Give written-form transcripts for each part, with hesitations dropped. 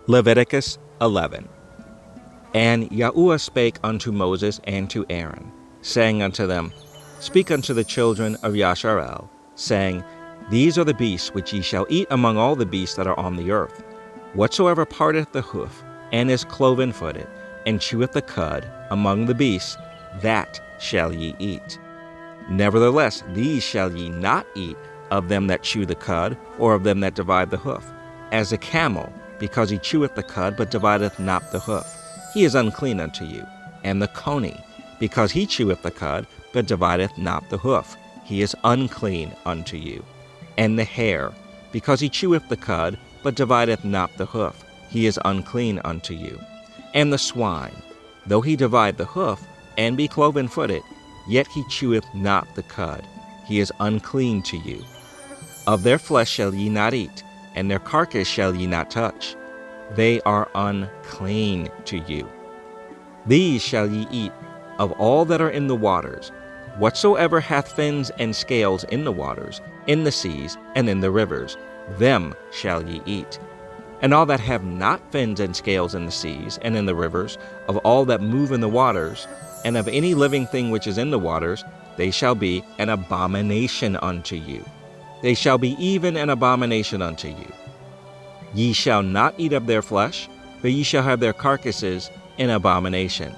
Leviticus 11. And Yahuwah spake unto Moses and to Aaron, saying unto them, Speak unto the children of Yasharel, saying, These are the beasts which ye shall eat among all the beasts that are on the earth. Whatsoever parteth the hoof, and is cloven-footed, and cheweth the cud among the beasts, that shall ye eat. Nevertheless, these shall ye not eat of them that chew the cud, or of them that divide the hoof. As a camel, because he cheweth the cud, but divideth not the hoof, he is unclean unto you. And the coney, because he cheweth the cud, but divideth not the hoof, he is unclean unto you. And the hare, because he cheweth the cud, but divideth not the hoof, he is unclean unto you. And the swine, though he divide the hoof, and be cloven-footed, yet he cheweth not the cud, he is unclean to you. Of their flesh shall ye not eat, and their carcass shall ye not touch. They are unclean to you. These shall ye eat of all that are in the waters, whatsoever hath fins and scales in the waters, in the seas, and in the rivers, them shall ye eat. And all that have not fins and scales in the seas, and in the rivers, of all that move in the waters, and of any living thing which is in the waters, they shall be an abomination unto you. They shall be even an abomination unto you. Ye shall not eat of their flesh, but ye shall have their carcasses in abomination.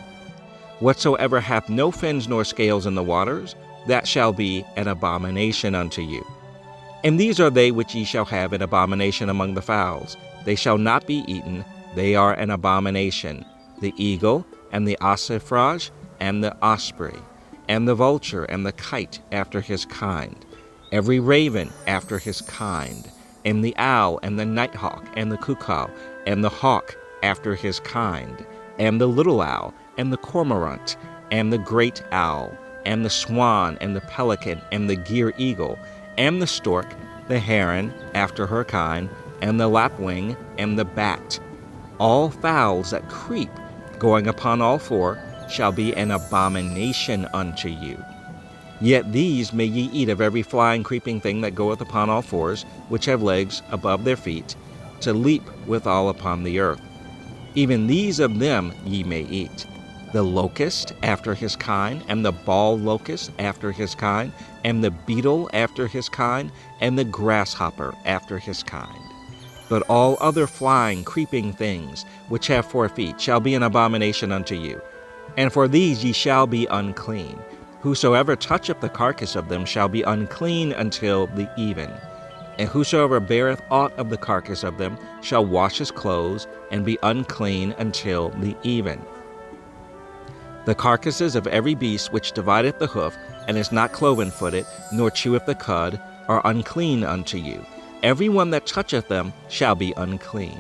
Whatsoever hath no fins nor scales in the waters, that shall be an abomination unto you. And these are they which ye shall have an abomination among the fowls. They shall not be eaten, they are an abomination. The eagle, and the ossifrage, and the osprey, and the vulture, and the kite after his kind, every raven after his kind, and the owl, and the nighthawk, and the cuckoo, and the hawk after his kind, and the little owl, and the cormorant, and the great owl, and the swan, and the pelican, and the gier eagle, and the stork, the heron after her kind, and the lapwing, and the bat. All fowls that creep, going upon all four, shall be an abomination unto you. Yet these may ye eat of every flying creeping thing that goeth upon all fours, which have legs above their feet, to leap withal upon the earth. Even these of them ye may eat. The locust after his kind, and the bald locust after his kind, and the beetle after his kind, and the grasshopper after his kind. But all other flying, creeping things, which have 4 feet, shall be an abomination unto you. And for these ye shall be unclean. Whosoever toucheth the carcass of them shall be unclean until the even. And whosoever beareth aught of the carcass of them shall wash his clothes, and be unclean until the even. The carcasses of every beast which divideth the hoof, and is not cloven-footed, nor cheweth the cud, are unclean unto you. Every one that toucheth them shall be unclean.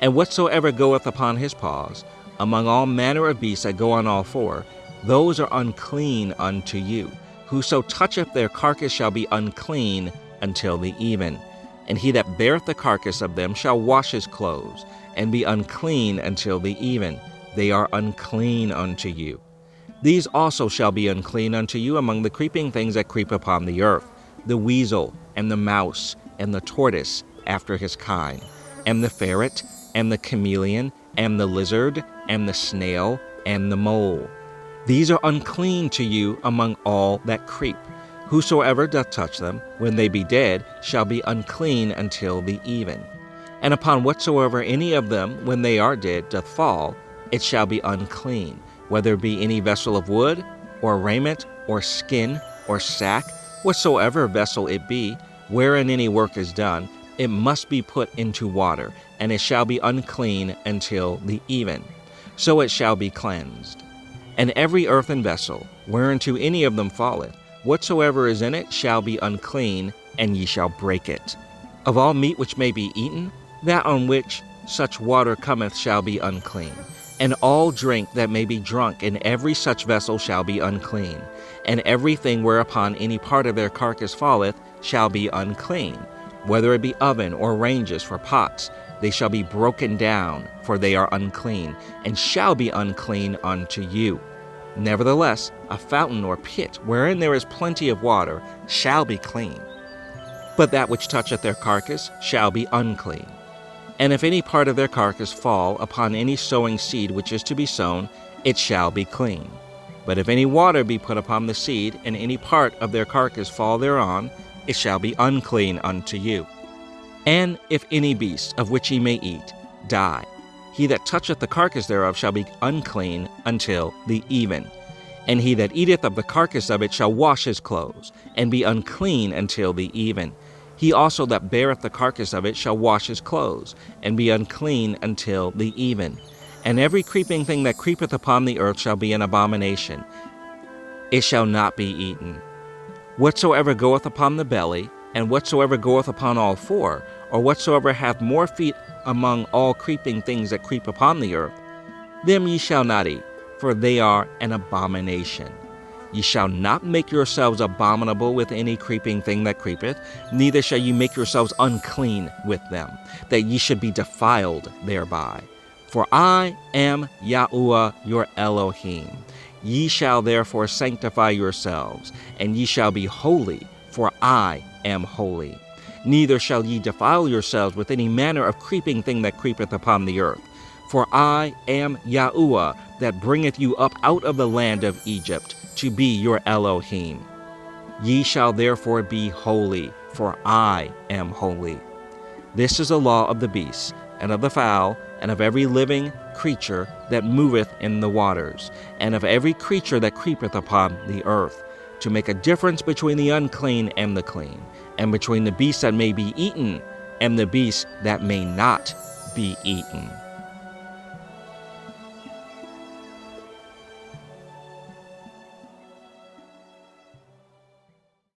And whatsoever goeth upon his paws, among all manner of beasts that go on all four, those are unclean unto you. Whoso toucheth their carcass shall be unclean until the even. And he that beareth the carcass of them shall wash his clothes, and be unclean until the even. They are unclean unto you. These also shall be unclean unto you among the creeping things that creep upon the earth, the weasel, and the mouse, and the tortoise after his kind, and the ferret, and the chameleon, and the lizard, and the snail, and the mole. These are unclean to you among all that creep. Whosoever doth touch them, when they be dead, shall be unclean until the even. And upon whatsoever any of them, when they are dead, doth fall, it shall be unclean, whether it be any vessel of wood, or raiment, or skin, or sack, whatsoever vessel it be, wherein any work is done, it must be put into water, and it shall be unclean until the even. So it shall be cleansed. And every earthen vessel, whereunto any of them falleth, whatsoever is in it shall be unclean, and ye shall break it. Of all meat which may be eaten, that on which such water cometh shall be unclean. And all drink that may be drunk in every such vessel shall be unclean. And everything whereupon any part of their carcass falleth shall be unclean, whether it be oven or ranges for pots. They shall be broken down, for they are unclean, and shall be unclean unto you. Nevertheless, a fountain or pit, wherein there is plenty of water, shall be clean. But that which toucheth their carcass shall be unclean. And if any part of their carcass fall upon any sowing seed which is to be sown, it shall be clean. But if any water be put upon the seed, and any part of their carcass fall thereon, it shall be unclean unto you. And if any beast, of which ye may eat, die, he that toucheth the carcass thereof shall be unclean until the even. And he that eateth of the carcass of it shall wash his clothes, and be unclean until the even. He also that beareth the carcass of it shall wash his clothes, and be unclean until the even. And every creeping thing that creepeth upon the earth shall be an abomination. It shall not be eaten. Whatsoever goeth upon the belly, and whatsoever goeth upon all four, or whatsoever hath more feet among all creeping things that creep upon the earth, them ye shall not eat, for they are an abomination. Ye shall not make yourselves abominable with any creeping thing that creepeth, neither shall ye make yourselves unclean with them, that ye should be defiled thereby. For I am Yahuwah your Elohim. Ye shall therefore sanctify yourselves, and ye shall be holy, for I am holy. Neither shall ye defile yourselves with any manner of creeping thing that creepeth upon the earth. For I am Yahuwah, that bringeth you up out of the land of Egypt, to be your Elohim. Ye shall therefore be holy, for I am holy. This is the law of the beasts, and of the fowl, and of every living creature that moveth in the waters, and of every creature that creepeth upon the earth, to make a difference between the unclean and the clean, and between the beasts that may be eaten and the beasts that may not be eaten.